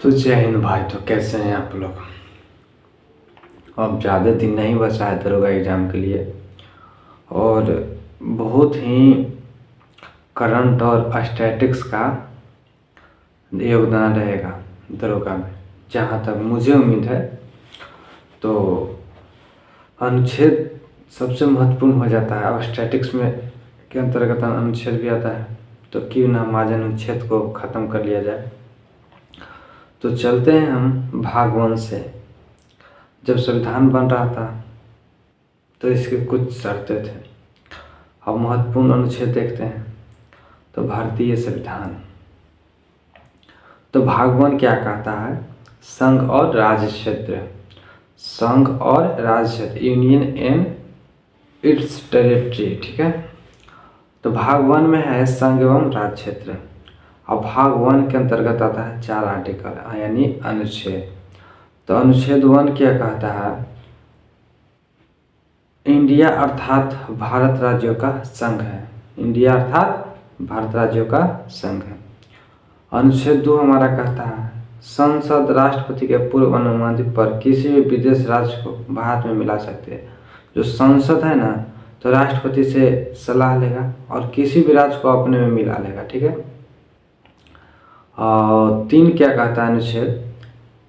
तो जय हिंद भाई। तो कैसे हैं आप लोग। अब ज़्यादा दिन नहीं बचा है दरोगा एग्ज़ाम के लिए, और बहुत ही करंट और स्टैटिक्स का योगदान रहेगा दरोगा में, जहाँ तक मुझे उम्मीद है। तो अनुच्छेद सबसे महत्वपूर्ण हो जाता है, और स्टैटिक्स में के अंतर्गत अनुच्छेद भी आता है। तो क्यों ना हम आज अनुच्छेद को ख़त्म कर लिया जाए। तो चलते हैं हम भाग 1 से। जब संविधान बन रहा था तो इसके कुछ शर्तें थे। अब महत्वपूर्ण अनुच्छेद देखते हैं। तो भारतीय संविधान, तो भाग 1 क्या कहता है? संघ और राज्य क्षेत्र। संघ और राज्य क्षेत्र, यूनियन एंड इट्स टेरिटरी। ठीक है। तो भाग 1 में है संघ एवं राज्य क्षेत्र। अब भाग 1 के अंतर्गत आता है 4 आर्टिकल, यानी अनुच्छेद। तो अनुच्छेद 1 क्या कहता है? इंडिया अर्थात भारत राज्यों का संघ है। इंडिया अर्थात भारत राज्यों का संघ है। अनुच्छेद 2 हमारा कहता है संसद राष्ट्रपति के पूर्व अनुमति पर किसी भी विदेश राज्य को भारत में मिला सकते हैं। जो संसद है ना, तो राष्ट्रपति से सलाह लेगा और किसी भी राज्य को अपने में मिला लेगा। ठीक है। और 3 क्या कहता है अनुच्छेद?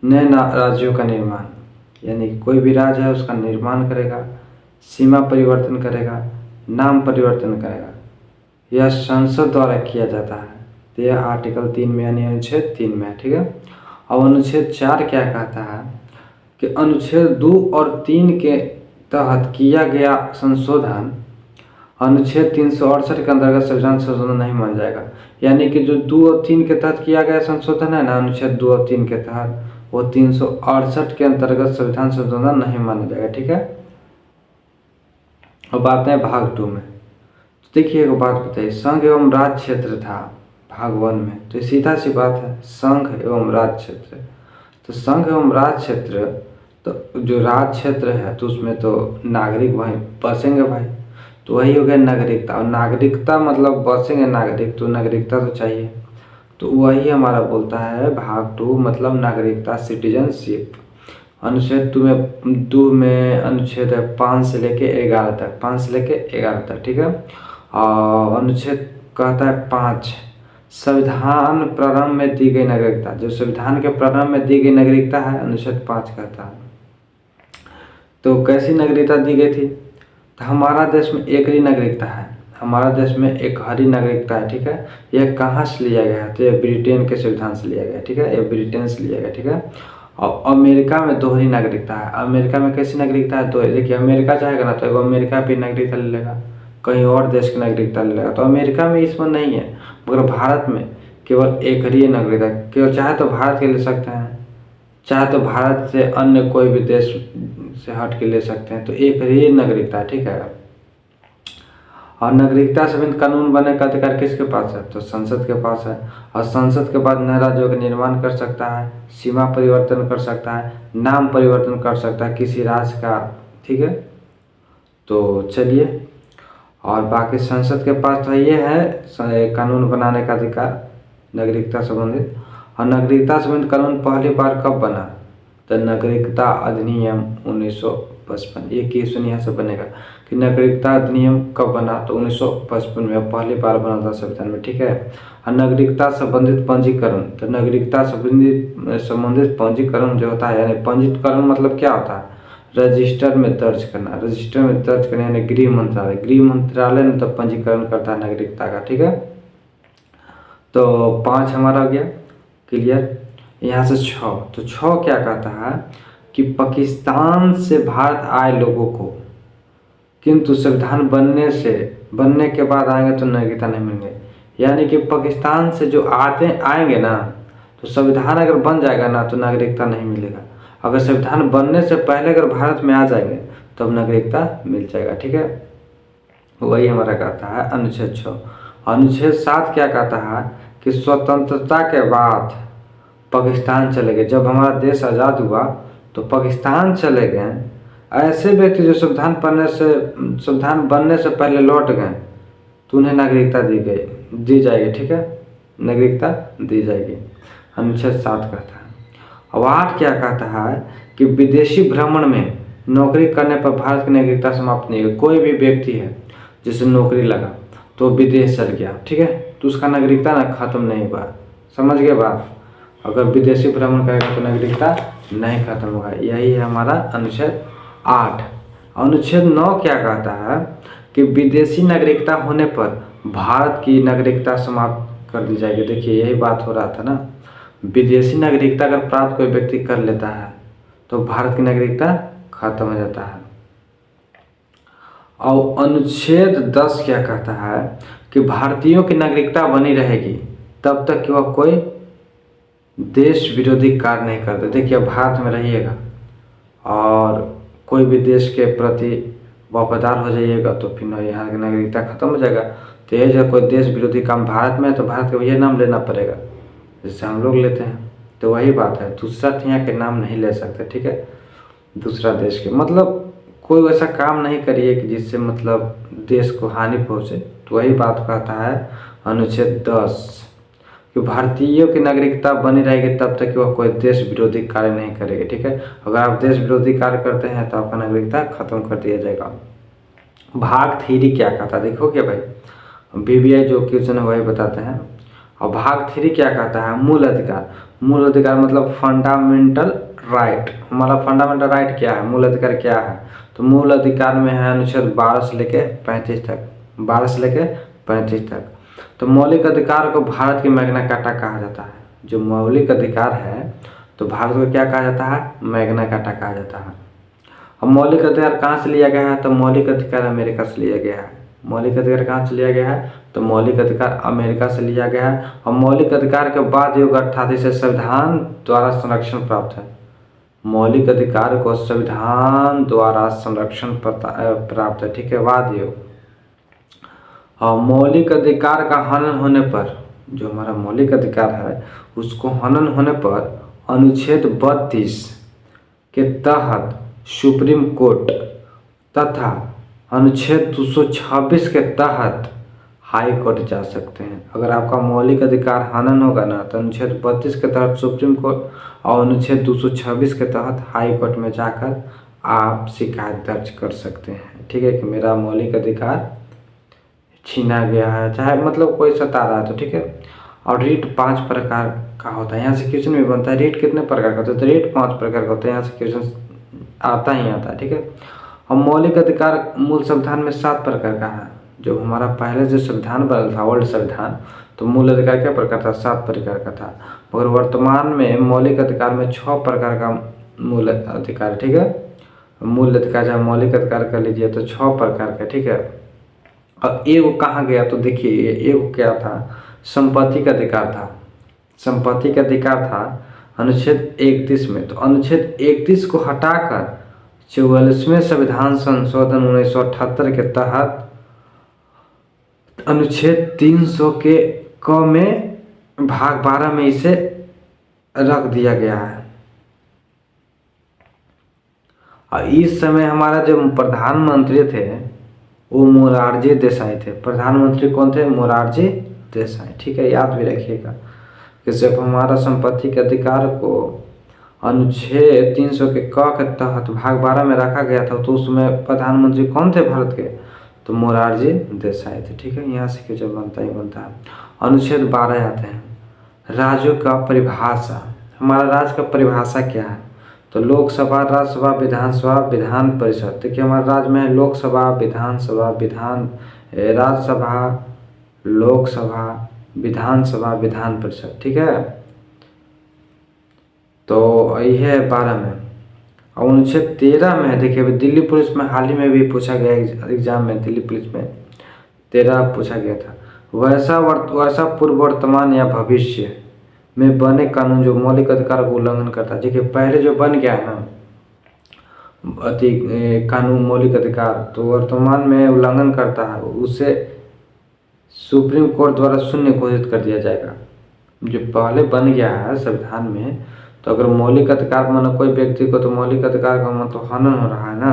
नए राज्यों का निर्माण, यानी कोई भी राज्य है उसका निर्माण करेगा, सीमा परिवर्तन करेगा, नाम परिवर्तन करेगा। यह संसद द्वारा किया जाता है। तो यह आर्टिकल 3 में, यानी अनुच्छेद 3 में है। ठीक है। अब अनुच्छेद 4 क्या कहता है कि अनुच्छेद 2 और 3 के तहत किया गया संशोधन अनुच्छेद 368 के अंतर्गत संविधान संशोधन नहीं मान जाएगा। यानी कि जो 2 और 3 के तहत किया गया संशोधन है ना, अनुच्छेद 2 और 3 के तहत, वो 368 के अंतर्गत संविधान संशोधन नहीं माना जाएगा। ठीक है। अब आते हैं भाग 2 में। तो देखिए एक बात बताइए, संघ एवं राज्य क्षेत्र था भाग 1 में, तो सीधा सी बात है संघ एवं राज्य क्षेत्र। तो संघ एवं राज्य क्षेत्र, तो जो राज्य क्षेत्र है तो उसमें तो नागरिक वहीं बसेंगे भाई, तो वही हो गया नागरिकता। और नागरिकता मतलब बसेंगे नागरिक, तो नागरिकता तो चाहिए। तो वही हमारा बोलता है भाग 2 मतलब नागरिकता, सिटीजनशिप। अनुच्छेद 2 में अनुच्छेद है 5 से लेके 11 तक, 5 से लेके 11 तक। ठीक है। और अनुच्छेद कहता है 5, संविधान प्रारंभ में दी गई नागरिकता। जो संविधान के प्रारंभ में दी गई नागरिकता है, अनुच्छेद 5 कहता है। तो कैसी नागरिकता दी गई थी? तो हमारा देश में एक ही नागरिकता है, हमारा देश में एक हरी नागरिकता है। ठीक है। यह कहाँ से लिया गया है? तो यह ब्रिटेन के संविधान से लिया गया। ठीक है। यह ब्रिटेन से लिया गया। ठीक है। और अमेरिका में दोहरी नागरिकता है। अमेरिका में कैसी नागरिकता है? दोहरी। देखिए अमेरिका चाहेगा ना तो अमेरिका भी नागरिकता ले लेगा, कहीं और देश की नागरिकता ले लेगा। तो अमेरिका में इसमें नहीं है, मगर भारत में केवल एक ही नागरिकता। केवल चाहे तो भारत के ले सकते हैं, चाहे तो भारत से अन्य कोई भी देश से हट के ले सकते हैं। तो एक ही नागरिकता है। ठीक है। और नागरिकता संबंधी कानून बनने का अधिकार किसके पास है? तो संसद के पास है। और संसद के बाद नए राज्यों का निर्माण कर सकता है, सीमा परिवर्तन कर सकता है, नाम परिवर्तन कर सकता है किसी राज्य का। ठीक है। तो चलिए, और बाकी संसद के पास तो ये है कानून बनाने का अधिकार नागरिकता संबंधित। और नागरिकता संबंधित कानून पहली बार कब बना? तो नागरिकता अधिनियम 1955। ये क्वेश्चन यहाँ से बनेगा कि नागरिकता अधिनियम कब बना? तो 1955 में पहली बार बना था संविधान में। ठीक है। और नागरिकता संबंधित पंजीकरण, तो नागरिकता संबंधित पंजीकरण जो होता है, यानी पंजीकरण मतलब क्या होता है? रजिस्टर में दर्ज करना। रजिस्टर में दर्ज करना यानी गृह मंत्रालय, गृह मंत्रालय ने तो पंजीकरण करता है नागरिकता का। ठीक है। तो 5 हमारा हो गया क्लियर। यहाँ से 6, तो 6 क्या कहता है कि पाकिस्तान से भारत आए लोगों को, किंतु संविधान बनने के बाद आएंगे तो नागरिकता नहीं मिलेंगे। यानी कि पाकिस्तान से जो आएंगे ना, तो संविधान अगर बन जाएगा ना तो नागरिकता नहीं मिलेगा। अगर संविधान बनने से पहले अगर भारत में आ जाएंगे तो अब नागरिकता मिल जाएगा। ठीक है। वही हमारा कहता है अनुच्छेद 6। अनुच्छेद 7 क्या कहता है कि स्वतंत्रता के बाद पाकिस्तान चले गए। जब हमारा देश आज़ाद हुआ तो पाकिस्तान चले गए ऐसे व्यक्ति जो संविधान बनने से पहले लौट गए, तो उन्हें नागरिकता दी जाएगी। ठीक है। नागरिकता दी जाएगी, अनुच्छेद 7 कहता है। अब 8 क्या कहता है कि विदेशी भ्रमण में नौकरी करने पर भारत की नागरिकता समाप्त नहीं होगी। कोई भी व्यक्ति है जिसे नौकरी लगा तो विदेश चल गया, ठीक है, तो उसका नागरिकता ना खत्म नहीं हुआ। समझ गए बात? अगर विदेशी भ्रमण करेगा तो नागरिकता नहीं खत्म होगा। यही है हमारा अनुच्छेद 8। अनुच्छेद 9 क्या कहता है कि विदेशी नागरिकता होने पर भारत की नागरिकता समाप्त कर दी जाएगी। देखिए यही बात हो रहा था ना, विदेशी नागरिकता अगर प्राप्त कोई व्यक्ति कर लेता है तो भारत की नागरिकता खत्म हो जाता है। और अनुच्छेद 10 क्या कहता है कि भारतीयों की नागरिकता बनी रहेगी तब तक कि वह कोई देश विरोधी कार्य नहीं करते। देखिए भारत में रहिएगा और कोई भी देश के प्रति वफादार हो जाइएगा तो फिर यहाँ की नागरिकता खत्म हो जाएगा। तो ये जो कोई देश विरोधी काम भारत में है तो भारत का ये नाम लेना पड़ेगा जैसे हम लोग लेते हैं। तो वही बात है, दूसरा यहाँ के नाम नहीं ले सकते, ठीक है, दूसरा देश के मतलब कोई वैसा काम नहीं करिए कि जिससे मतलब देश को हानि पहुँचे। तो वही बात कहता है अनुच्छेद 10 कि भारतीयों की नागरिकता बनी रहेगी तब तक कि वह कोई देश विरोधी कार्य नहीं करेगी, ठीक है। अगर आप देश विरोधी कार्य करते हैं तो आपका नागरिकता खत्म कर दिया जाएगा। भाग 3 क्या कहता है देखो क्या भाई, BBI जो क्वेश्चन है वही बताते हैं। और भाग 3 क्या कहता है, मूल अधिकार। मूल अधिकार मतलब फंडामेंटल राइट। हमारा फंडामेंटल राइट क्या है, मूल अधिकार क्या है, तो मूल अधिकार में है अनुच्छेद 12 से लेके 35 तक, 12 से लेके 35 तक। तो मौलिक अधिकार को भारत की मैग्ना कार्टा कहा जाता है। जो मौलिक अधिकार है तो भारत को क्या कहा जाता है, मैग्ना कार्टा कहा जाता है। अब मौलिक अधिकार कहाँ से लिया गया है, तो मौलिक अधिकार अमेरिका से लिया गया है। मौलिक अधिकार कहाँ से लिया गया है, तो मौलिक अधिकार अमेरिका से लिया गया है। और मौलिक अधिकार के बाद योग 38 से संविधान द्वारा संरक्षण प्राप्त है। मौलिक अधिकार को संविधान द्वारा संरक्षण प्राप्त है, ठीक है, बाद योग। और मौलिक अधिकार का हनन होने पर, जो हमारा मौलिक अधिकार है उसको हनन होने पर अनुच्छेद 32 के तहत सुप्रीम कोर्ट तथा अनुच्छेद 226 के तहत हाई कोर्ट जा सकते हैं। अगर आपका मौलिक अधिकार हनन होगा ना तो अनुच्छेद 32 के तहत सुप्रीम कोर्ट और अनुच्छेद 226 के तहत हाई कोर्ट में जाकर आप शिकायत दर्ज कर सकते हैं, ठीक है, कि मेरा मौलिक अधिकार छीना गया है, चाहे मतलब कोई सता रहा है तो, ठीक है। और रीट 5 प्रकार का होता है, यहाँ से क्वेश्चन भी बनता है। रीट कितने प्रकार का होता है, तो रीट 5 प्रकार का होता है, यहाँ से क्वेश्चन आता ही आता है, ठीक है। और मौलिक अधिकार मूल संविधान में 7 प्रकार का है। जो हमारा पहले जो संविधान बना था ओल्ड संविधान, तो मूल अधिकार क्या प्रकार था, 7 प्रकार का था। मगर वर्तमान में मौलिक अधिकार में 6 प्रकार का मूल अधिकार, ठीक है। मूल अधिकार जहाँ मौलिक अधिकार कर लीजिए तो 6 प्रकार का, ठीक है। अब एगो कहाँ गया, तो देखिए एगो क्या था, संपत्ति का अधिकार था। संपत्ति का अधिकार था अनुच्छेद 31 में। तो अनुच्छेद 31 को हटाकर 44वें संविधान संशोधन 1978 के तहत अनुच्छेद 300 के क में भाग 12 में इसे रख दिया गया है। और इस समय हमारा जो प्रधानमंत्री थे वो मोरारजी देसाई थे। प्रधानमंत्री कौन थे, मोरारजी देसाई, ठीक है, याद भी रखिएगा कि जब हमारा संपत्ति के अधिकार को अनुच्छेद 300 के क के तहत भाग 12 में रखा गया था तो उसमें प्रधानमंत्री कौन थे भारत के, तो मोरारजी देसाई थे, ठीक है। यहाँ से क्यों जब बनता ही बनता है। अनुच्छेद 12 आते हैं, राज्यों का परिभाषा। हमारा राज्य का परिभाषा क्या है, तो लोकसभा, राज्यसभा, विधानसभा, विधान परिषद। देखिए हमारे राज्य में लोकसभा, विधानसभा, राज्यसभा, लोकसभा, विधानसभा, विधान परिषद, ठीक है। तो यही है 12 में। और अनुच्छेद 13 में देखिए अभी दिल्ली पुलिस में हाल ही में भी पूछा गया एग्जाम में, दिल्ली पुलिस में 13 पूछा गया था। वैसा पूर्व, वर्तमान या भविष्य में बने कानून जो मौलिक अधिकार को उल्लंघन करता है। देखिए पहले जो बन गया है ना कानून मौलिक अधिकार, तो वर्तमान में उल्लंघन करता है उसे सुप्रीम कोर्ट द्वारा शून्य घोषित कर दिया जाएगा। जो पहले बन गया है संविधान में, तो अगर मौलिक अधिकार मानो कोई व्यक्ति को, तो मौलिक अधिकार का मतलब हनन हो रहा है ना,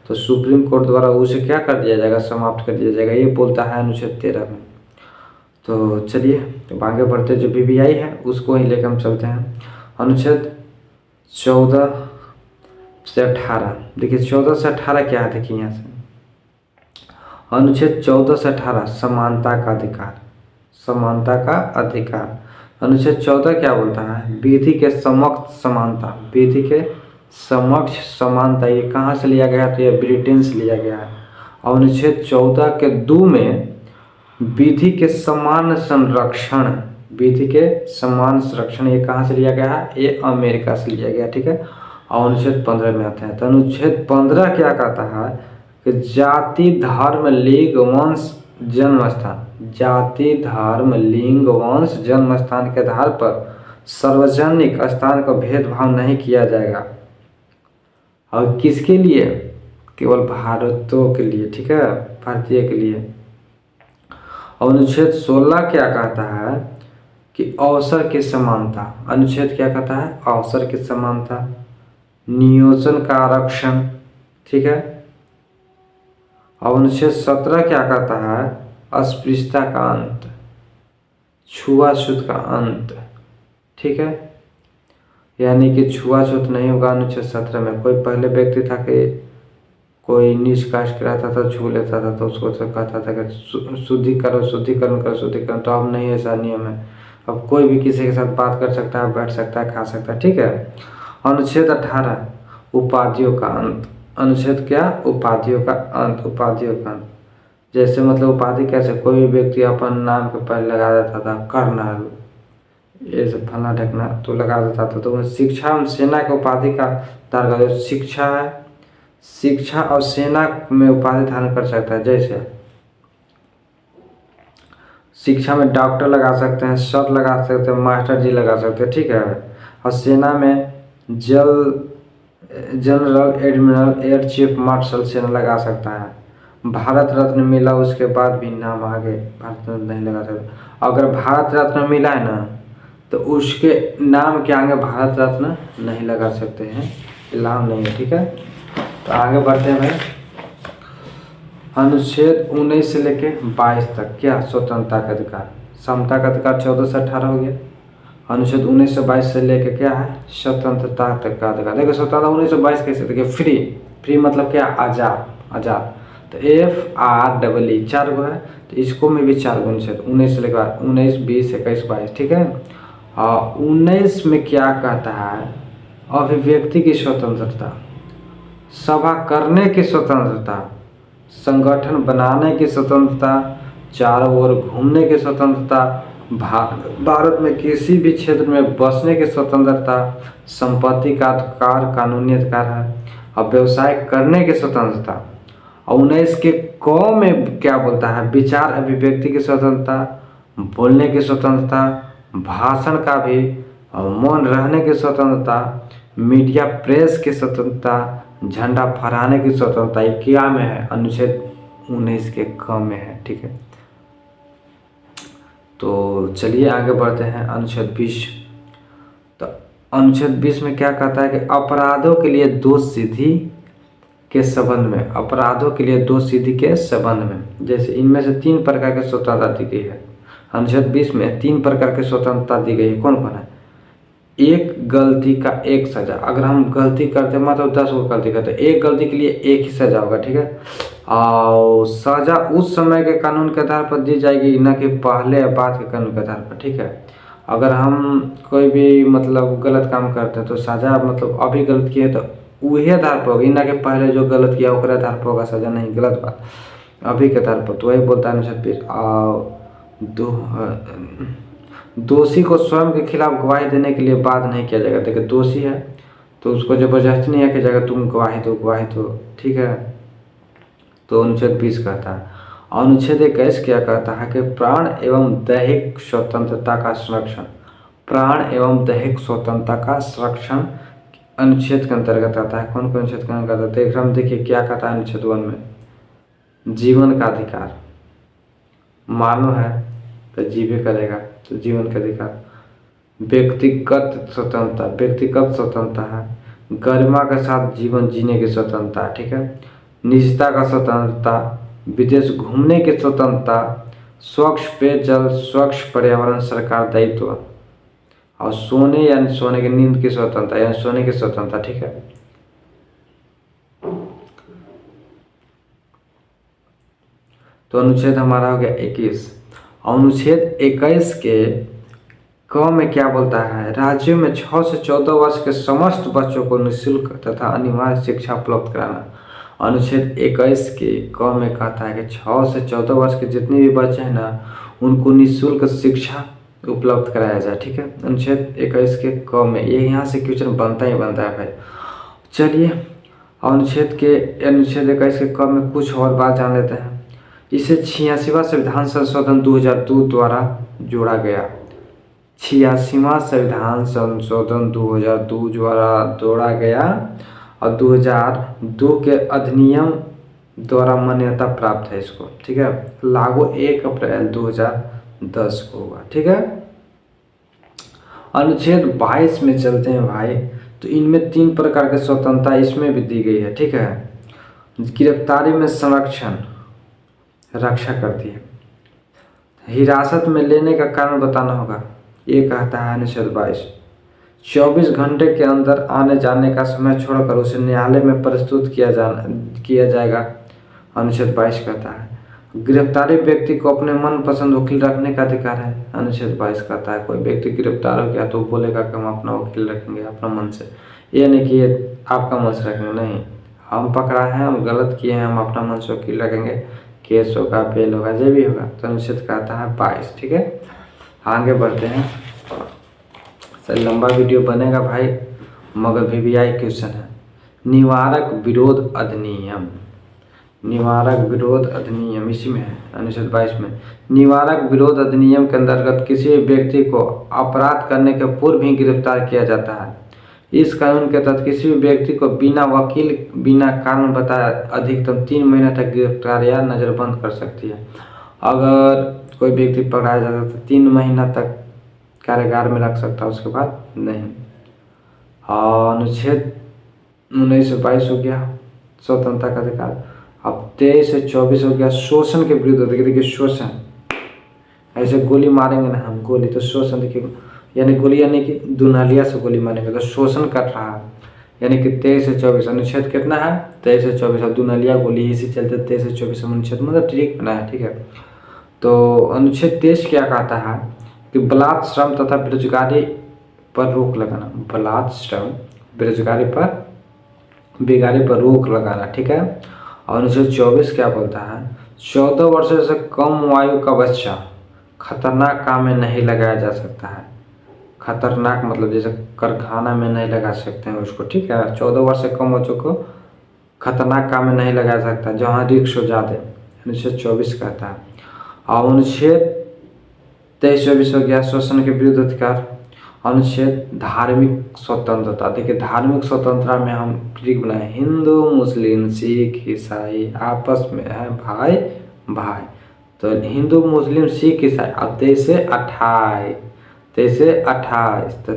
तो सुप्रीम कोर्ट द्वारा उसे क्या कर दिया जाएगा, समाप्त कर दिया जाएगा। ये बोलता है अनुच्छेद 13 में। तो चलिए तो आगे बढ़ते, जो BBI है उसको ही लेकर हम चलते हैं। अनुच्छेद 14 से 18, देखिए 14 से 18 क्या है, देखिए यहाँ से अनुच्छेद 14 से 18 समानता का अधिकार, समानता का अधिकार। अनुच्छेद 14 क्या बोलता है, विधि के समक्ष समानता, विधि के समक्ष समानता। ये कहाँ से लिया गया, तो ये ब्रिटेन से लिया गया है। और अनुच्छेद 14 के 2 में विधि के समान संरक्षण, विधि के समान संरक्षण, ये कहाँ से लिया गया है, ये अमेरिका से लिया गया, ठीक है। और अनुच्छेद 15 में आते हैं, तो अनुच्छेद 15 क्या कहता है कि जाति धर्म लिंग वंश जन्म स्थान, जाति धर्म लिंग वंश जन्म स्थान के आधार पर सार्वजनिक स्थान का भेदभाव नहीं किया जाएगा। और किसके लिए, केवल भारतीयों के लिए, ठीक है, भारतीय के लिए। और अनुच्छेद 16 क्या कहता है कि अवसर की समानता, अनुच्छेद क्या कहता है, अवसर की समानता, नियोजन का आरक्षण, ठीक है। और अनुच्छेद 17 क्या कहता है, अस्पृश्यता का अंत, छुआछूत का अंत, ठीक है, यानी कि छुआछूत नहीं होगा। अनुच्छेद 17 में कोई पहले व्यक्ति था कि कोई नीच कास्ट का रहता था, छू लेता था तो उसको तो कहता था कि शुद्धिकरण शुद्धिकरण कर शुद्धिकरण, तो अब नहीं, ऐसा नियम है। अब कोई भी किसी के साथ बात कर सकता है, बैठ सकता है, खा सकता है, ठीक है। अनुच्छेद 18 उपाधियों का अंत, अनुच्छेद क्या, उपाधियों का अंत, उपाधियों का अंत। जैसे मतलब उपाधि कैसे, कोई भी व्यक्ति अपन नाम के पहले लगा देता था कर्नल, ये सब फला ढकना तो लगा देता था, तो शिक्षा सेना के उपाधि का धारण, शिक्षा है, शिक्षा और सेना में उपाधि धारण कर सकता है। जैसे शिक्षा में डॉक्टर लगा सकते हैं, सर लगा सकते हैं, मास्टर जी लगा सकते हैं, ठीक है। और सेना में general admiral air chief marshal सेना लगा सकता है। भारत रत्न मिला उसके बाद भी नाम आगे भारत रत्न नहीं लगा सकता। अगर भारत रत्न मिला है ना, तो उसके नाम के आगे भारत रत्न नहीं लगा सकते हैं, लाभ नहीं है, ठीक है। तो आगे बढ़ते हैं भाई, अनुच्छेद 19 से लेके 22 तक क्या, स्वतंत्रता का अधिकार, समता का अधिकार 14 से 18 हो गया। अनुच्छेद 19 से 22 से लेके क्या है, स्वतंत्रता तक का अधिकार। देखो स्वतंत्रता 19 से 22 कैसे, देखिए फ्री, फ्री मतलब क्या, आजाद, आजाद। तो FREE 4 गो है, तो इसको में भी 4 गो अनुच्छेद 19 से लेकर 19 20 21 22, ठीक है। और 19 में क्या कहता है, अभिव्यक्ति की स्वतंत्रता, सभा करने की स्वतंत्रता, संगठन बनाने की स्वतंत्रता, चारों ओर घूमने की स्वतंत्रता, भारत में किसी भी क्षेत्र में बसने की स्वतंत्रता, संपत्ति का अधिकार कानूनी अधिकार है, और व्यवसाय करने की स्वतंत्रता। और 19 के क में क्या बोलता है, विचार अभिव्यक्ति की स्वतंत्रता, बोलने की स्वतंत्रता, भाषण का भी और मौन रहने की स्वतंत्रता, मीडिया प्रेस की स्वतंत्रता, झंडा फहराने की स्वतंत्रता। ये क्या में है, अनुच्छेद 19 के क में है, ठीक है। तो चलिए आगे बढ़ते हैं, अनुच्छेद 20। तो अनुच्छेद 20 में क्या कहता है कि अपराधों के लिए दोष सिद्धि के संबंध में, अपराधों के लिए दोष सिद्धि के संबंध में, जैसे इनमें से 3 प्रकार की स्वतंत्रता दी गई है। अनुच्छेद 20 में 3 प्रकार की स्वतंत्रता दी गई है, कौन कौन है, एक गलती का एक सजा, अगर हम गलती करते मतलब 10 गो गलती करते, एक गलती के लिए एक ही सजा होगा, ठीक है। और सजा उस समय के कानून के आधार पर दी जाएगी, न कि पहले या बाद के कानून के आधार पर, ठीक है। अगर हम कोई भी मतलब गलत काम करते हैं तो सजा मतलब अभी गलत किए तो वही आधार पर होगी, न कि पहले जो गलत किया उसके आधार पर होगा सजा, नहीं, गलत बात, अभी के आधार पर। तो वही बोलता है अनुच्छेद 20, दोषी को स्वयं के खिलाफ गवाही देने के लिए बाध्य नहीं किया जाएगा। देखिए दोषी है तो उसको जबरदस्ती नहीं किया जाएगा, तुम गवाही दो, गवाही दो, ठीक है। तो अनुच्छेद 20 कहता है। अनुच्छेद 21 क्या कहता है कि प्राण एवं दैहिक स्वतंत्रता का संरक्षण, प्राण एवं दैहिक स्वतंत्रता का संरक्षण अनुच्छेद के अंतर्गत आता है। कौन कौन अनुच्छेद के अंतर्गत देख रहे हम, देखिए क्या कहता है अनुच्छेद 1 में, जीवन का अधिकार, मानव है तो जीवे करेगा, तो जीवन का अधिकार, व्यक्तिगत स्वतंत्रता, व्यक्तिगत स्वतंत्रता है, गरिमा के साथ जीवन जीने की स्वतंत्रता, ठीक है, निजता का स्वतंत्रता, विदेश घूमने की स्वतंत्रता, स्वच्छ पेयजल, स्वच्छ पर्यावरण सरकार दायित्व, और सोने यानी सोने की नींद की स्वतंत्रता यानी सोने की स्वतंत्रता, ठीक है। तो अनुच्छेद हमारा हो गया 21। अनुच्छेद 21 के क में क्या बोलता है, राज्यों में 6 से 14 वर्ष के समस्त बच्चों को निःशुल्क तथा अनिवार्य शिक्षा उपलब्ध कराना। अनुच्छेद 21 के क में कहता है कि 6 से 14 वर्ष के जितने भी बच्चे हैं ना, उनको निःशुल्क शिक्षा उपलब्ध कराया जाए, ठीक है। अनुच्छेद 21 के क में ये यहाँ से क्वेश्चन बनता ही बनता है भाई। चलिए अनुच्छेद 21 के क में कुछ और बात जान लेते हैं। इसे 86वां संविधान संशोधन 2002 द्वारा जोड़ा गया। 86वां संविधान संशोधन 2002 द्वारा जोड़ा गया और 2002 के अधिनियम द्वारा मान्यता प्राप्त है इसको, ठीक है। लागू 1 अप्रैल 2010 को हुआ, ठीक है। अनुच्छेद 22 में चलते हैं भाई। तो इनमें 3 प्रकार की स्वतंत्रता इसमें भी दी गई है, ठीक है। गिरफ्तारी में संरक्षण रक्षा करती है। हिरासत में लेने का कारण बताना होगा, ये कहता है अनुच्छेद 22। 24 घंटे के अंदर आने जाने का समय छोड़कर उसे न्यायालय में प्रस्तुत किया जाएगा, अनुच्छेद 22 कहता है। गिरफ्तारी व्यक्ति को अपने मनपसंद वकील रखने का अधिकार है, अनुच्छेद 22 कहता है। कोई व्यक्ति गिरफ्तार हो गया तो बोलेगा कि हम अपना वकील रखेंगे अपना मन से, ये नहीं कि ये आपका मन से रखेंगे, नहीं। हम पकड़ा है, हम गलत किए हैं, हम अपना मन से वकील रखेंगे, केस होगा, बेल होगा, जो भी होगा। तो अनुच्छेद कहता है 22, ठीक है। आगे बढ़ते हैं। सर लंबा वीडियो बनेगा भाई, मगर VVI क्वेश्चन है। निवारक विरोध अधिनियम, निवारक विरोध अधिनियम इसी में है, अनुच्छेद 22 में। निवारक विरोध अधिनियम के अंतर्गत किसी भी व्यक्ति को अपराध करने के पूर्व ही गिरफ्तार किया जाता है। इस कानून के तहत किसी भी व्यक्ति को बिना वकील बिना कारण बताए अधिकतम 3 महीने तक गिरफ्तार या नज़रबंद कर सकती है। अगर कोई व्यक्ति पकड़ाया जाता है तो 3 महीना तक कारागार में रख सकता है, उसके बाद नहीं। और अनुच्छेद 19 से 22 हो गया स्वतंत्रता का अधिकार। अब 23 से 24 हो गया शोषण के विरुद्ध। देखिए शोषण, ऐसे गोली मारेंगे ना हम, गोली तो शोषण, देखिए यानी गोली यानी कि दुनालिया से गोली मारेंगे तो शोषण कर रहा है, यानी कि 23 से 24 अनुच्छेद कितना है, 23 से 24। अब दुनालिया गोली इसी चलते 23 से 24 अनुच्छेद मतलब ठीक बना है, ठीक है। तो अनुच्छेद 23 क्या कहता है कि बलात् श्रम तथा बेरोजगारी पर रोक लगाना, बलात् श्रम बेरोजगारी पर रोक लगाना, ठीक है। और अनुच्छेद 24 क्या बोलता है, 14 वर्ष से कम आयु का बच्चा खतरनाक काम में नहीं लगाया जा सकता है। खतरनाक मतलब जैसे कारखाना में नहीं लगा सकते हैं उसको, ठीक है। 14 वर्ष से कम बच्चों को खतरनाक काम में नहीं लगाया सकता जहाँ रिक्स हो जाते, अनुच्छेद 24 कहता है। और अनुच्छेद 23-24 हो गया शोषण के विरुद्ध अधिकार। अनुच्छेद धार्मिक स्वतंत्रता, देखिए धार्मिक स्वतंत्रता में हम ट्रिक बनाए, हिंदू मुस्लिम सिख ईसाई आपस में है भाई भाई। तो हिंदू मुस्लिम सिख ईसाई। अब 23 से 28, 23 से 28 तो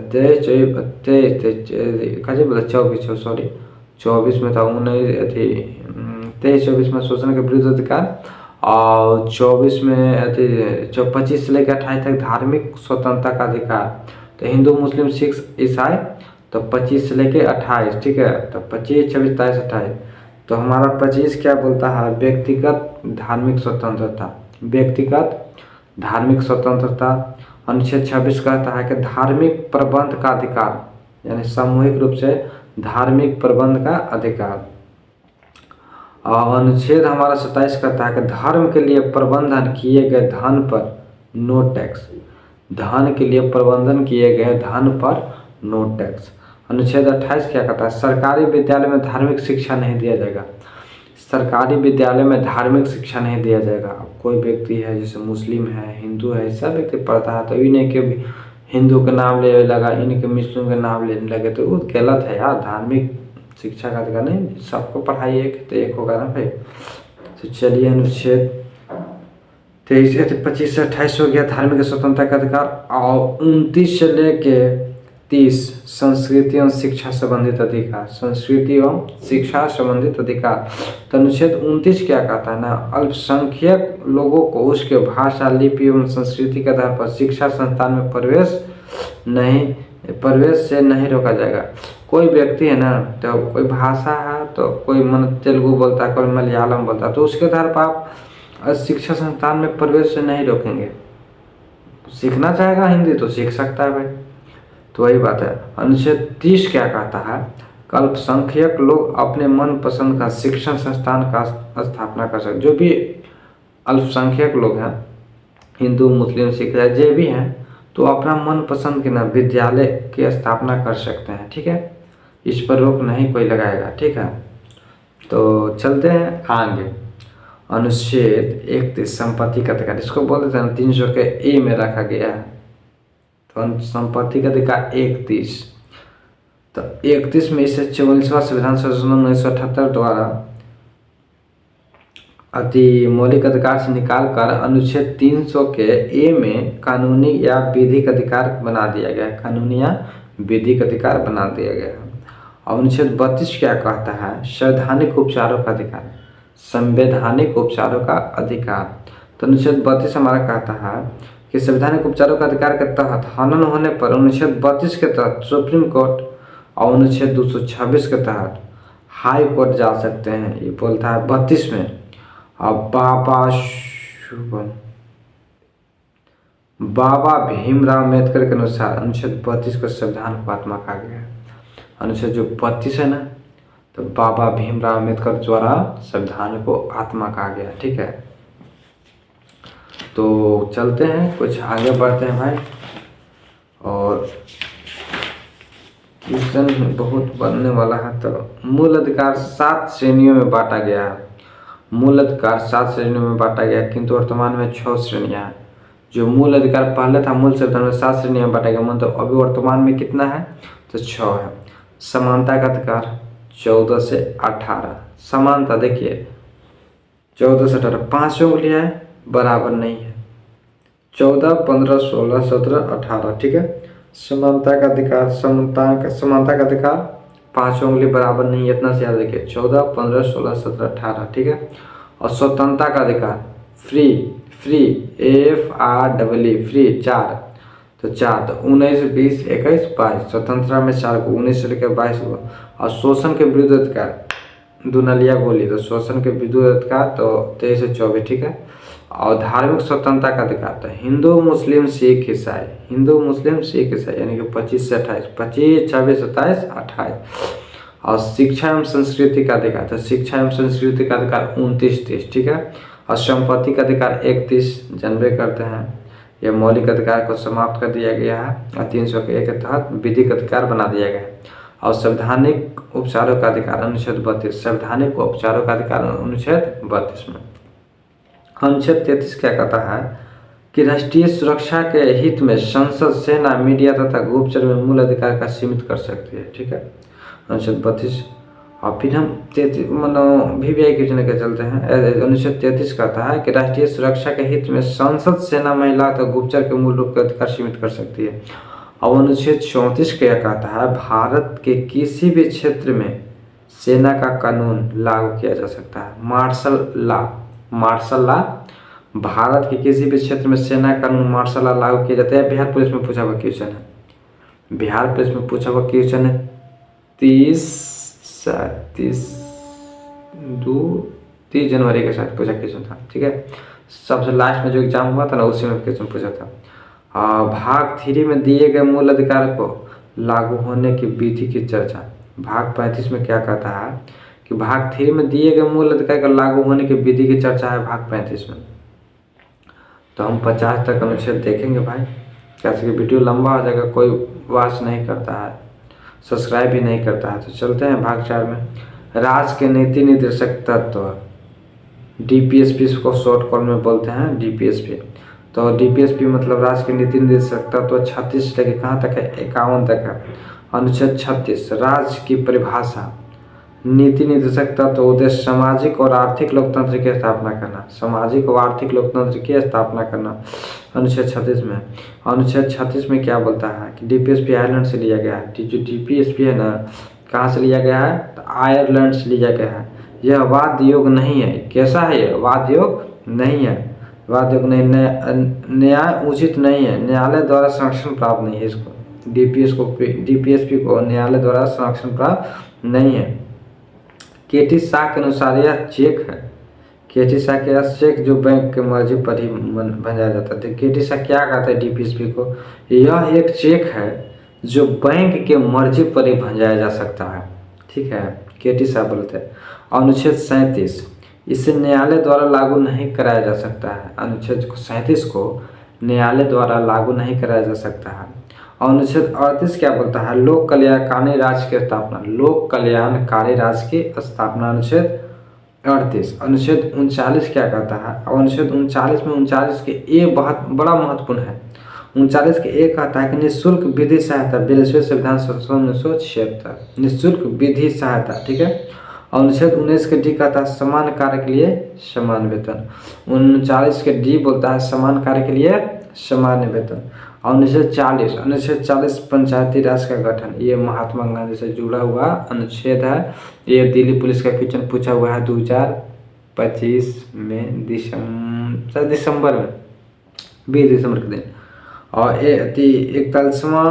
24 में था 23-24 में शोषण के विरुद्ध अधिकार। और 24 में 25 से लेकर 28 तक धार्मिक स्वतंत्रता का अधिकार। तो हिंदू मुस्लिम सिख ईसाई तो 25 से लेकर 28, ठीक है। तो 25 26 27 28। तो हमारा 25 क्या बोलता है, व्यक्तिगत धार्मिक स्वतंत्रता, व्यक्तिगत धार्मिक स्वतंत्रता। अनुच्छेद 26 कहता है कि धार्मिक प्रबंध का अधिकार, यानी सामूहिक रूप से धार्मिक प्रबंध का अधिकार। और अनुच्छेद हमारा 27 कहता है कि धर्म के लिए प्रबंधन किए गए धन पर नो टैक्स, धन के लिए प्रबंधन किए गए धन पर नो टैक्स। अनुच्छेद 28 क्या कहता है, सरकारी विद्यालय में धार्मिक शिक्षा नहीं दिया जाएगा, सरकारी विद्यालय में धार्मिक शिक्षा नहीं दिया जाएगा। अब कोई व्यक्ति है जैसे मुस्लिम है हिंदू है सब व्यक्ति पढ़ता है, तो इन्हें के भी हिंदू का नाम ले लगा, इनके मुस्लिम का नाम लेने लगे तो वो गलत है यार। धार्मिक शिक्षा का अधिकार नहीं, सबको पढ़ाई एक तो एक होगा ना भाई। तो चलिए अनुच्छेद 25 से 28 हो गया धार्मिक स्वतंत्रता का अधिकार। और 29 से लेके 30 संस्कृति एवं शिक्षा संबंधित अधिकार, संस्कृति एवं शिक्षा संबंधित अधिकार। तो अनुच्छेद 29 क्या कहता है ना, अल्पसंख्यक लोगों को उसके भाषा लिपि एवं संस्कृति के आधार पर शिक्षा संस्थान में प्रवेश नहीं, प्रवेश से नहीं रोका जाएगा। कोई व्यक्ति है ना, तो कोई भाषा है, तो कोई मन तेलुगु बोलता है, कोई मलयालम बोलता है, तो उसके आधार पर आप शिक्षा संस्थान में प्रवेश से नहीं रोकेंगे। सीखना चाहेगा हिंदी तो सीख सकता है भाई। तो वही बात है। अनुच्छेद 30 क्या कहता है, अल्पसंख्यक लोग अपने मन पसंद का शिक्षण संस्थान का स्थापना कर सकते। जो भी अल्पसंख्यक लोग हैं, हिंदू मुस्लिम सिख या जो भी हैं, तो अपना मन पसंद के ना विद्यालय की स्थापना कर सकते हैं। ठीक है, इस पर रोक नहीं कोई लगाएगा। ठीक है, तो चलते हैं आगे। अनुच्छेद 31 संपत्ति का अधिकार, इसको बोल देते हैं 300 के ए में रखा गया है। तो संपत्ति का अधिकार 31, तो 31 में इसे 44वां संविधान संशोधन 1978 द्वारा अति मौलिक अधिकार से निकाल कर अनुच्छेद 300 के ए में कानूनी या विधिक अधिकार बना दिया गया है। कानूनी या विधिक अधिकार बना दिया गया है। और अनुच्छेद 32 क्या कहता है, संवैधानिक उपचारों का अधिकार, संवैधानिक उपचारों का अधिकार। तो अनुच्छेद 32 हमारा कहता है कि संवैधानिक उपचारों का अधिकार के तहत हनन होने पर अनुच्छेद 32 के तहत सुप्रीम कोर्ट और अनुच्छेद 226 के तहत हाई कोर्ट जा सकते हैं। ये बोलता है 32 में। अब बाबा भीमराव अम्बेडकर के अनुसार अनुच्छेद 32 को संविधान को आत्मा कहा गया है। अनुच्छेद जो 32 है ना, तो बाबा भीमराव अम्बेडकर द्वारा संविधान को आत्मा कहा गया। ठीक है, तो चलते हैं कुछ आगे बढ़ते हैं भाई। और क्वेश्चन बहुत बनने वाला है। तो मूल अधिकार 7 श्रेणियों में बांटा गया है। मूल अधिकार 7 श्रेणियों में बांटा गया, किंतु वर्तमान में 6 श्रेणियां हैं। जो मूल अधिकार पहले था मूल संविधान में 7 श्रेणियों में बांटा गया, मतलब अभी वर्तमान में कितना है, तो 6 है। समानता का अधिकार 14 से 18। समानता देखिए 14 से 18 5 उंगलियां है, बराबर नहीं है। 14, 15, 16, 17, 18। ठीक है, समानता का अधिकार, समानता का अधिकार 5 उंगली बराबर नहीं है, इतना से याद रखिए। 14, 15, 16, 17, 18। ठीक है, और स्वतंत्रता का अधिकार फ्री, FREE फ्री 4, तो 4, तो 19, 20, 21, 22। स्वतंत्रता में 4 को 19 से लेकर 22 को। और शोषण के विरुद्ध अधिकार दुनलिया गोली, तो शोषण के विरुद्ध अधिकार तो 23 से 24। ठीक है, और धार्मिक स्वतंत्रता का अधिकार तो हिंदू मुस्लिम सिख ईसाई, हिंदू मुस्लिम सिख ईसाई यानी कि 25 से 28, 25, 26, 27, 28। और शिक्षा एवं संस्कृति का अधिकार, तो शिक्षा एवं संस्कृति का अधिकार 29, 30। ठीक है, और संपत्ति का अधिकार 31 जानबे करते हैं। यह मौलिक अधिकार को समाप्त कर दिया गया है और 300 के तहत विधिक अधिकार बना दिया गया है। और संवैधानिक उपचारों का अधिकार अनुच्छेद 32, संवैधानिक उपचारों का अधिकार अनुच्छेद 32 में। अनुच्छेद 33 क्या कहता है कि राष्ट्रीय सुरक्षा के हित में संसद, सेना, मीडिया तथा गुप्तचर में मूल अधिकार का सीमित कर सकती है। ठीक है, अनुच्छेद 32। और फिर हम 33 VVI के चुने के चलते हैं। अनुच्छेद 33 कहता है कि राष्ट्रीय सुरक्षा के हित में संसद, सेना, महिला तथा गुप्तचर के मूल रूप के अधिकार सीमित कर सकती है। और अनुच्छेद 34 क्या कहता है, भारत के किसी भी क्षेत्र में सेना का कानून लागू किया जा सकता है। मार्शल लॉ, भारत के किसी भी क्षेत्र में सेना कानून मार्शल लॉ लागू किया जाता है। बिहार पुलिस में पूछा हुआ क्वेश्चन है, बिहार पुलिस में पूछा हुआ क्वेश्चन है 30 जनवरी के साथ पूछा क्वेश्चन था। ठीक है, सबसे लास्ट में जो एग्जाम हुआ था ना, उसी में क्वेश्चन पूछा था। भाग 3 में दिए गए मूल अधिकार को लागू होने की विधि की चर्चा। भाग 35 में क्या कहता है कि भाग 3 में दिए गए मूल अधिकार का लागू होने की विधि की चर्चा है भाग 35 में। तो हम 50 तक अनुच्छेद देखेंगे भाई, कैसे कि वीडियो लंबा हो जाएगा, कोई वॉच नहीं करता है, सब्सक्राइब भी नहीं करता है। तो चलते हैं भाग 4 में। राज्य के नीति निर्देशक तत्व, DPSP को शॉर्ट कॉल में बोलते हैं DPSP। तो DPSP मतलब राज्य के नीति निर्देशक तत्व 36 से लेकर कहाँ तक है, 51 तक है। अनुच्छेद 36 राज्य की परिभाषा, नीति निर्देशक तत्व उद्देश्य सामाजिक और आर्थिक लोकतंत्र की स्थापना करना, सामाजिक और आर्थिक लोकतंत्र की स्थापना करना। अनुच्छेद 36 में, अनुच्छेद 36 में क्या बोलता है कि DPSP आयरलैंड से लिया गया है। जो DPSP है ना, कहाँ से लिया गया है, तो आयरलैंड से लिया गया है। यह वाद योग नहीं है। कैसा है, यह वाद योग नहीं है। विवाद योग्य नहीं, न्याय उचित नहीं है, न्यायालय द्वारा संरक्षण प्राप्त नहीं है इसको, डीपीएसपी को न्यायालय द्वारा संरक्षण प्राप्त नहीं है। केटी शाह के अनुसार यह चेक है, केटी शाह के चेक जो बैंक के मर्जी पर ही भंजाया जाता है। केटी शाह क्या कहते हैं डीपीएसपी को, यह एक चेक है जो बैंक के मर्जी पर ही भंजाया जा सकता है, ठीक है, केटी शाह बोलते हैं। अनुच्छेद 37 इसे न्यायालय द्वारा लागू नहीं कराया जा सकता है, अनुच्छेद 37 को न्यायालय द्वारा लागू नहीं कराया जा सकता है। अनुच्छेद 38 क्या बोलता है, लोक कल्याणकारी राज्य की स्थापना, लोक कल्याणकारी राज्य की स्थापना, अनुच्छेद 38। अनुच्छेद 39 क्या कहता है, अनुच्छेद 39 में 39 के ए बहुत बड़ा महत्वपूर्ण है। 39 के ए कहता है कि निःशुल्क विधि सहायता, 42वें संविधान संशोधन 1976, निःशुल्क विधि सहायता, ठीक है। अनुच्छेद 19 के डी कहता है समान कार्य के लिए समान वेतन, 39 के डी बोलता है समान कार्य के लिए समान वेतन। अनुच्छेद 40 पंचायती राज का गठन, ये महात्मा गांधी से जुड़ा हुआ अनुच्छेद है। ये दिल्ली पुलिस का क्वेश्चन पूछा हुआ है 2025 में दिसंबर में, 20 दिसंबर के दिन। और 41वां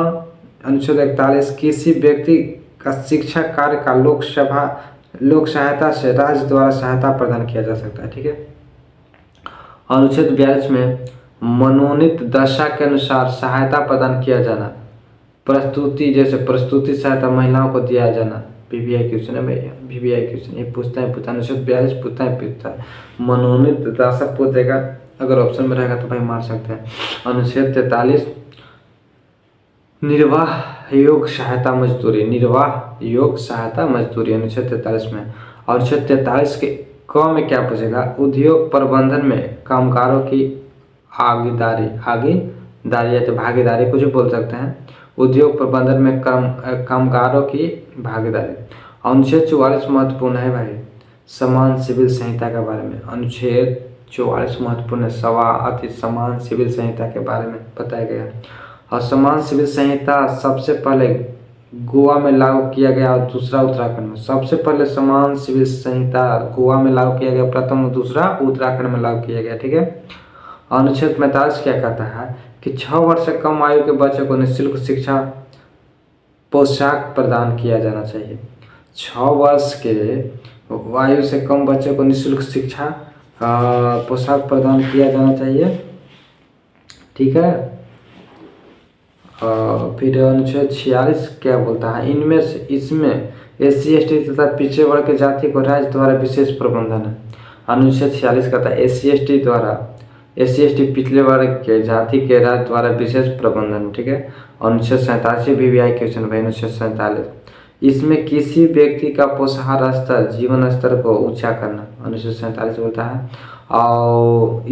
अनुच्छेद 41 किसी व्यक्ति का शिक्षा कार्य का लोक सहायता से राज्य द्वारा सहायता प्रदान किया जा सकता है, ठीक है। अनुच्छेद 42 में मनोनीत दशा के अनुसार सहायता प्रदान किया जाना, प्रस्तुति जैसे प्रस्तुति सहायता महिलाओं को दिया जाना, वीवीआई क्वेश्चन है भैया, वीवीआई क्वेश्चन ये पूछता है अनुच्छेद 42 पूछता है मनोनीत दशा पूछेगा, अगर ऑप्शन में रहेगा तो भाई मार सकते हैं। अनुच्छेद 43 निर्वाह योग सहायता मजदूरी, निर्वाह योग सहायता मजदूरी, अनुच्छेद 43 में। अनुच्छेद 43 के क में क्या पूछेगा, उद्योग प्रबंधन में कामगारों की भागीदारी या तो भागीदारी कुछ बोल सकते हैं, उद्योग प्रबंधन में कामगारों की भागीदारी। अनुच्छेद 44 महत्वपूर्ण है भाई, समान सिविल संहिता के बारे में, अनुच्छेद 44 महत्वपूर्ण है, समान सिविल संहिता के बारे में बताया गया। और समान सिविल संहिता सबसे पहले गोवा में लागू किया गया और दूसरा उत्तराखंड में। सबसे पहले समान सिविल संहिता गोवा में लागू किया गया प्रथम, और दूसरा उत्तराखंड में लागू किया गया, ठीक है। अनुच्छेद 45 क्या कहता है कि 6 वर्ष से कम आयु के बच्चों को निःशुल्क शिक्षा पोशाक प्रदान किया जाना चाहिए। 6 वर्ष के आयु से कम बच्चों को निःशुल्क शिक्षा पोशाक प्रदान किया जाना चाहिए, ठीक है। फिर अनुच्छेद 46 क्या बोलता है, इसमें SC/ST तथा पिछड़े वर्ग के जाति को राज्य द्वारा विशेष प्रबंधन है। अनुच्छेद 46 कहता है SC/ST पिछले वर्ग के जाति के राज्य द्वारा विशेष प्रबंधन, ठीक है। अनुच्छेद 47 वीवीआई क्वेश्चन भाई, अनुच्छेद 47 इसमें किसी व्यक्ति का पोषाहार स्तर जीवन स्तर को ऊंचा करना, अनुच्छेद 47 बोलता है। और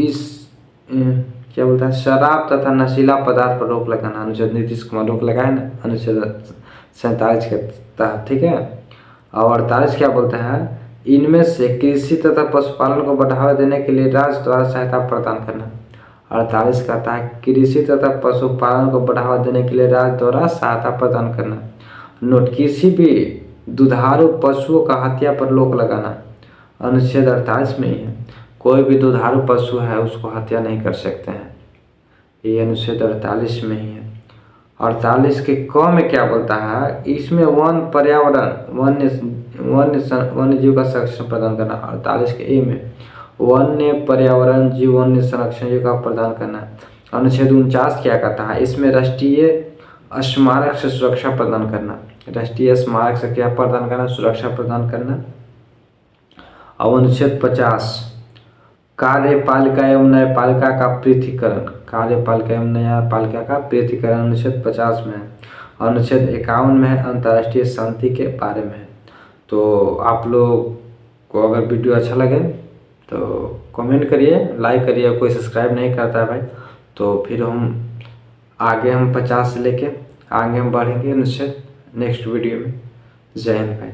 क्या बोलता है, शराब तथा नशीला पदार्थ पर रोक लगाना, अनुच्छेद नीतीश कुमार रोक लगाए ना, अनुच्छेद 47 के तहत, ठीक है। और 48 क्या बोलता है, इनमें से कृषि तथा पशुपालन को बढ़ावा देने के लिए राज्य द्वारा सहायता प्रदान करना। 48 कहता है कृषि तथा पशुपालन को बढ़ावा देने के लिए राज्य द्वारा सहायता प्रदान करना। नोट, किसी भी दुधारू पशुओं का हत्या पर रोक लगाना, अनुच्छेद 48 में ही है, कोई भी दुधारू पशु है उसको हत्या नहीं कर सकते हैं, ये अनुच्छेद 48 में ही है। 48 के क में क्या बोलता है, इसमें वन पर्यावरण वन्य जीव का संरक्षण प्रदान करना। 48 के ए में वन्य पर्यावरण जीव वन्य संरक्षण का प्रदान करना। अनुच्छेद 49 क्या कहता है, इसमें राष्ट्रीय स्मारक से सुरक्षा प्रदान करना, राष्ट्रीय स्मारक से क्या प्रदान करना, सुरक्षा प्रदान करना। और अनुच्छेद 50 कार्यपालिका एवं न्यायपालिका का पृथकीकरण, कार्यपालिका एवं न्यायपालिका का पृथकीकरण अनुच्छेद 50 में है। अनुच्छेद 51 में अंतर्राष्ट्रीय शांति के बारे में है। तो आप लोग को अगर वीडियो अच्छा लगे तो कमेंट करिए, लाइक करिए, कोई सब्सक्राइब नहीं करता है भाई, तो फिर हम 50 से लेके आगे हम बढ़ेंगे अनुच्छेद नेक्स्ट वीडियो में। जय हिंद भाई।